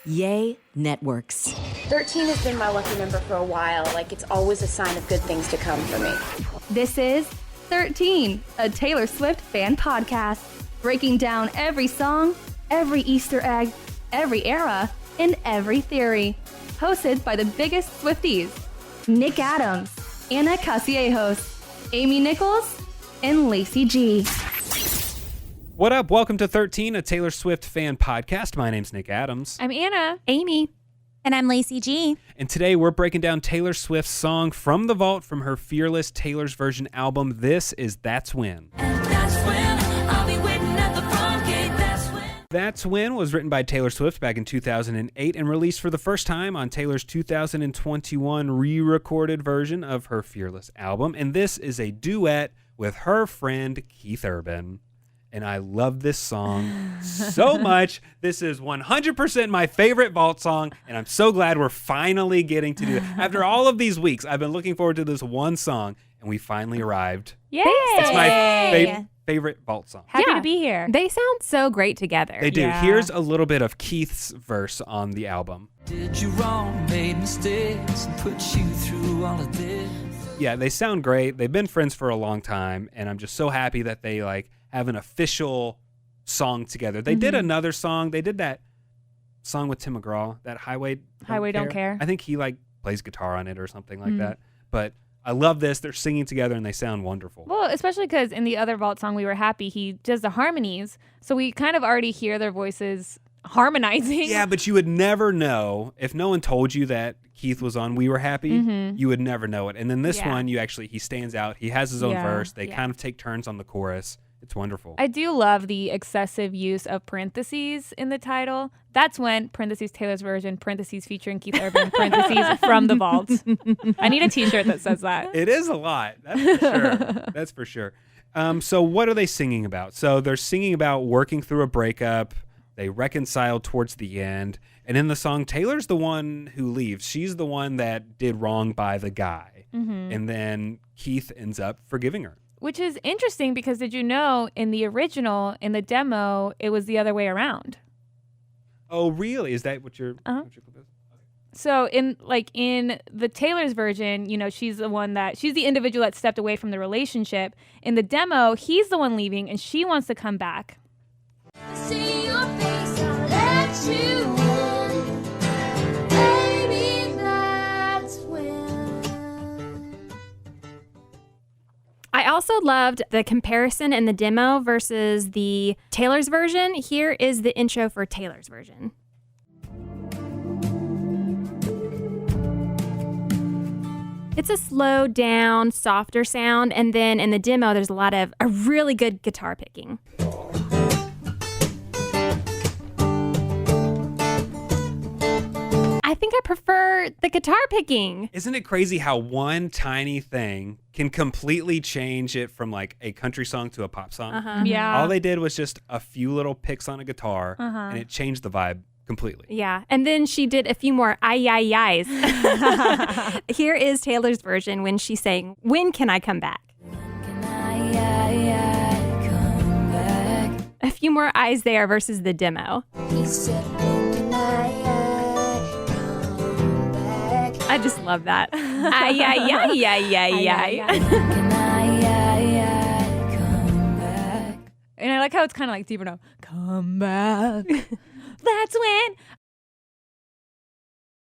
Yay Networks. 13 has been my lucky number for a while. Like, it's always a sign of good things to come for me. This is 13, a Taylor Swift fan podcast, breaking down every song, every Easter egg, every era, and every theory. Hosted by the biggest Swifties, Nick Adams, Anna Casillejos, Amy Nichols, and Lacey G. What up? Welcome to 13, a Taylor Swift fan podcast. My name's Nick Adams. I'm Anna. Amy. And I'm Lacey G. And today we're breaking down Taylor Swift's song From the Vault from her Fearless Taylor's Version album. This is That's When. And that's when I'll be waiting at the front gate. That's when. That's When was written by Taylor Swift back in 2008 and released for the first time on Taylor's 2021 re-recorded version of her Fearless album. And this is a duet with her friend Keith Urban. And I love this song so much. This is 100% my favorite Vault song, and I'm so glad we're finally getting to do it. After all of these weeks, I've been looking forward to this one song, and we finally arrived. Yay! It's my favorite Vault song. Happy to be here. They sound so great together. They do. Yeah. Here's a little bit of Keith's verse on the album. Did you wrong, made mistakes, and put you through all of this? Yeah, they sound great. They've been friends for a long time, and I'm just so happy that they have an official song together. They did another song. They did that song with Tim McGraw, that Highway Don't Care. I think he plays guitar on it or something like that. But I love this. They're singing together and they sound wonderful. Well, especially because in the other Vault song, We Were Happy, he does the harmonies. So we kind of already hear their voices harmonizing. Yeah, but you would never know if no one told you that Keith was on We Were Happy. You would never know it. And then this one, he stands out. He has his own verse. They kind of take turns on the chorus. It's wonderful. I do love the excessive use of parentheses in the title. That's when, parentheses Taylor's version, parentheses featuring Keith Urban, parentheses from the Vault. I need a t-shirt that says that. It is a lot. That's for sure. That's for sure. So what are they singing about? So they're singing about working through a breakup. They reconcile towards the end. And in the song, Taylor's the one who leaves. She's the one that did wrong by the guy. And then Keith ends up forgiving her. Which is interesting because did you know in the original, in the demo, it was the other way around? Oh, really? Is that what your clip is? So in the Taylor's version, she's the individual that stepped away from the relationship. In the demo, he's the one leaving and she wants to come back. See your face, I'll let you in. Baby, that's when. I also loved the comparison in the demo versus the Taylor's version. Here is the intro for Taylor's version. It's a slowed down, softer sound, and then in the demo, there's a really good guitar picking. I think I prefer the guitar picking. Isn't it crazy how one tiny thing can completely change it from a country song to a pop song? Yeah. All they did was just a few little picks on a guitar and it changed the vibe completely. Yeah. And then she did a few more ay-yi-yis. Here is Taylor's version when she's saying, "When can I come back?" Can I come back? A few more eyes there versus the demo. He said, when can I come back? I just love that. Ay-yi-yi-yi-yi-yi. Can I come back? And I like how it's kind of deeper now. Come back. That's when.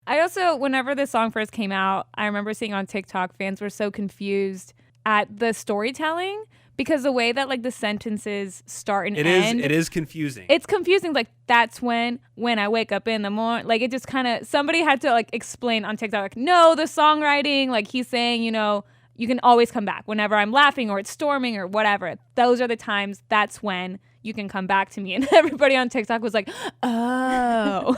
I also, whenever this song first came out, I remember seeing on TikTok, fans were so confused at the storytelling because the way that the sentences start and end. It is confusing. It's confusing. That's when I wake up in the morning. It just kind of, somebody had to explain on TikTok, no, the songwriting, he's saying, you can always come back whenever I'm laughing or it's storming or whatever. Those are the times. That's when you can come back to me. And everybody on TikTok was like, oh.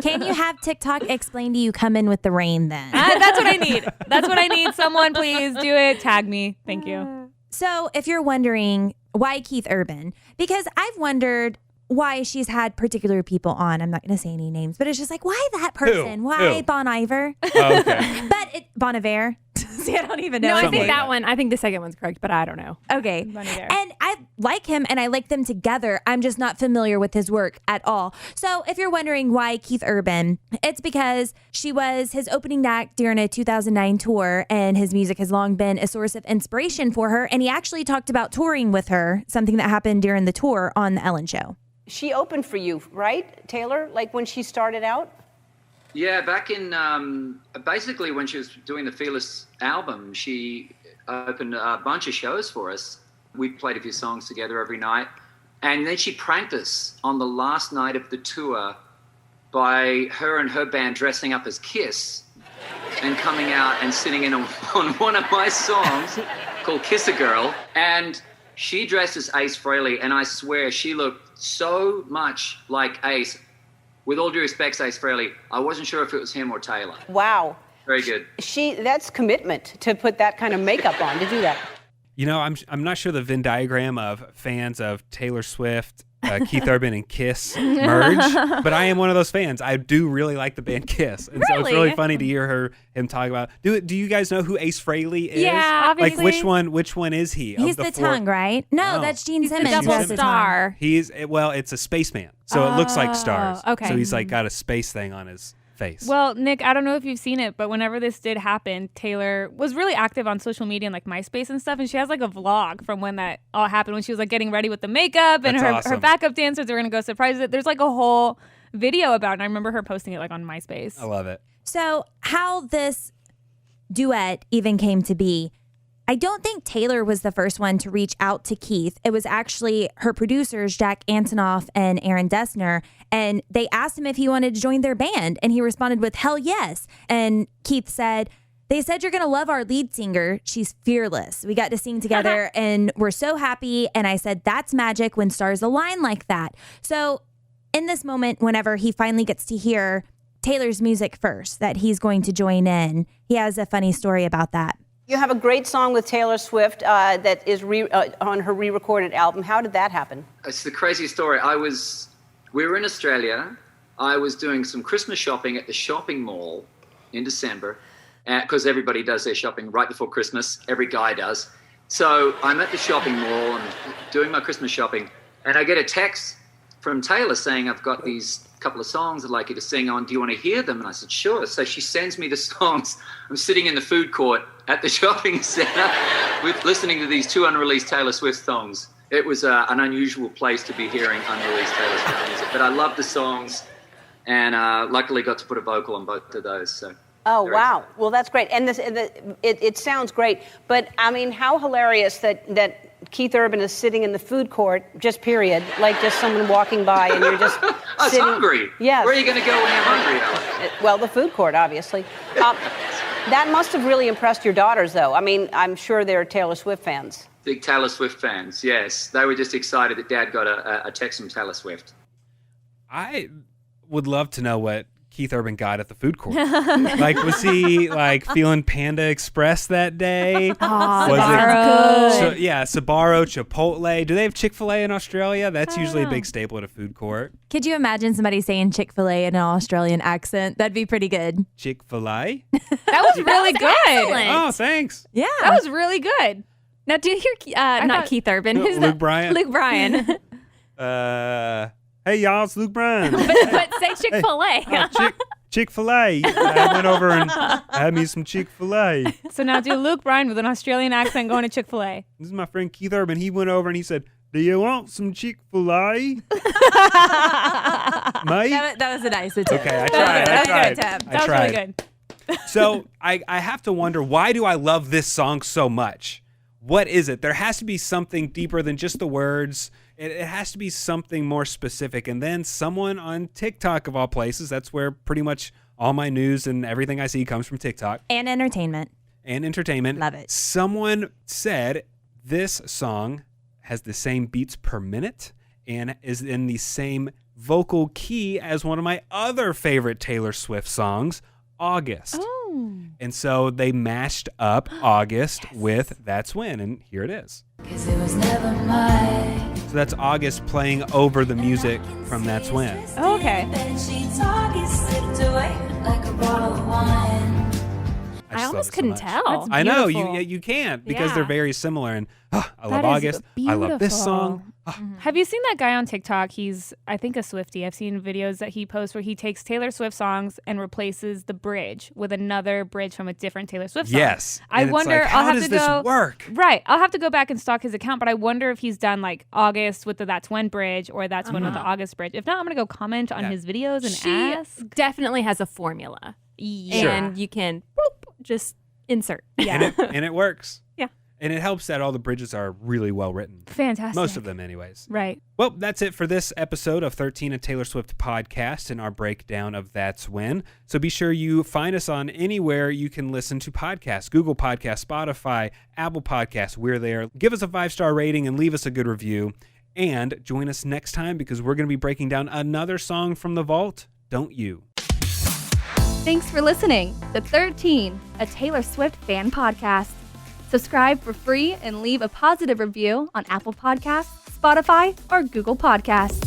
Can you have TikTok explain to you come in with the rain then? That's what I need. That's what I need. Someone please do it. Tag me. Thank you. So if you're wondering why Keith Urban, because I've wondered why she's had particular people on. I'm not going to say any names, but it's just why that person? Why Who? Bon Iver? Oh, okay. But Bon Iver. See, I don't even know. No, I Something think like that that. one. I think the second one's correct, but I don't know. Okay. Money there. And I like him and I like them together. I'm just not familiar with his work at all. So if you're wondering why Keith Urban, it's because she was his opening act during a 2009 tour and his music has long been a source of inspiration for her. And he actually talked about touring with her, something that happened during the tour on The Ellen Show. She opened for you, right, Taylor? Like when she started out? Yeah, back in basically when she was doing the Fearless album, she opened a bunch of shows for us. We played a few songs together every night. And then she pranked us on the last night of the tour by her and her band dressing up as Kiss and coming out and sitting in on one of my songs called Kiss a Girl. And she dressed as Ace Frehley, and I swear she looked so much like Ace. With all due respect, Ace Frehley, I wasn't sure if it was him or Taylor. Wow. Very good. That's commitment to put that kind of makeup on, to do that. You know, I'm not sure the Venn diagram of fans of Taylor Swift, Keith Urban, and Kiss merge, but I am one of those fans. I do really like the band Kiss, and so it's really funny to hear him talk about. Do you guys know who Ace Frehley is? Yeah, obviously. Like which one is he? He's the tongue, right? No, that's Gene Simmons. Double who has the tongue. star. It's a spaceman, so it looks like stars. Okay. So he's like got a space thing on his face. Well, Nick, I don't know if you've seen it, but whenever this did happen, Taylor was really active on social media and like MySpace and stuff, and she has like a vlog from when that all happened, when she was like getting ready with the makeup and That's her awesome. backup dancers were gonna go surprise it. There's like a whole video about it, and I remember her posting it like on MySpace. I love it. So how this duet even came to be, I don't think Taylor was the first one to reach out to Keith. It was actually her producers, Jack Antonoff and Aaron Dessner, and they asked him if he wanted to join their band, and he responded with, hell yes. And Keith said, they said you're going to love our lead singer. She's fearless. We got to sing together, and we're so happy. And I said, that's magic when stars align like that. So in this moment, whenever he finally gets to hear Taylor's music first, that he's going to join in, he has a funny story about that. You have a great song with Taylor Swift that is on her re-recorded album. How did that happen? It's the craziest story. We were in Australia. I was doing some Christmas shopping at the shopping mall in December, because everybody does their shopping right before Christmas. Every guy does. So I'm at the shopping mall and doing my Christmas shopping, and I get a text from Taylor saying, I've got these couple of songs I'd like you to sing on. Do you want to hear them? And I said, sure. So she sends me the songs. I'm sitting in the food court at the shopping center with listening to these two unreleased Taylor Swift songs. It was an unusual place to be hearing unreleased Taylor Swift music, but I love the songs, and luckily got to put a vocal on both of those. So. Oh, wow. Well, that's great. And it sounds great. But, I mean, how hilarious that Keith Urban is sitting in the food court, just period, like just someone walking by and you're just sitting. Hungry. Yes. Where are you going to go when you're hungry, Ellen? Well, the food court, obviously. That must have really impressed your daughters, though. I mean, I'm sure they're Taylor Swift fans. Big Taylor Swift fans, yes. They were just excited that Dad got a text from Taylor Swift. I would love to know what Keith Urban got at the food court. Like, was he like feeling Panda Express that day? Sbarro. Sbarro, Chipotle. Do they have Chick-fil-A in Australia? That's usually a big staple at a food court. Could you imagine somebody saying Chick-fil-A in an Australian accent? That'd be pretty good. Chick-fil-A? That was really good. Excellent. Oh, thanks. Yeah. That was really good. Now, do you hear, not Keith Urban, who's Luke that? Bryan. Luke Bryan. Hey, y'all, it's Luke Bryan. but say Chick-fil-A. Chick-fil-A. I went over and had me some Chick-fil-A. So now do Luke Bryan with an Australian accent going to Chick-fil-A. This is my friend Keith Urban. He went over and he said, do you want some Chick-fil-A? Mate? That was a nice attempt. Okay, I tried. That was really good. So I have to wonder, why do I love this song so much? What is it? There has to be something deeper than just the words. It has to be something more specific. And then someone on TikTok, of all places, that's where pretty much all my news and everything I see comes from TikTok. And entertainment. Love it. Someone said this song has the same beats per minute and is in the same vocal key as one of my other favorite Taylor Swift songs, August. Oh. And so they mashed up August with That's When, and here it is. So that's August playing over the music from That's When. I just almost love it so couldn't much. tell. That's I know beautiful. you can't because they're Yeah. very similar. And I love That is August. I love this beautiful. song. Have you seen that guy on TikTok? He's, I think, a Swiftie. I've seen videos that he posts where he takes Taylor Swift songs and replaces the bridge with another bridge from a different Taylor Swift song. Yes. I And it's wonder. like, how I'll have does to this go. work? Right. I'll have to go back and stalk his account, but I wonder if he's done like August with the That's When bridge or That's When with the August bridge. If not, I'm going to go comment on his videos and She ask. definitely has a formula. Yeah. And you can boop, just insert. Yeah. And it works. Yeah. And it helps that all the bridges are really well written. Fantastic. Most of them, anyways. Right. Well, that's it for this episode of 13, a Taylor Swift podcast, and our breakdown of That's When. So be sure you find us on anywhere you can listen to podcasts. Google Podcasts, Spotify, Apple Podcasts. We're there. Give us a 5-star rating and leave us a good review. And join us next time because we're going to be breaking down another song from the vault. Don't you? Thanks for listening to 13, a Taylor Swift fan podcast. Subscribe for free and leave a positive review on Apple Podcasts, Spotify, or Google Podcasts.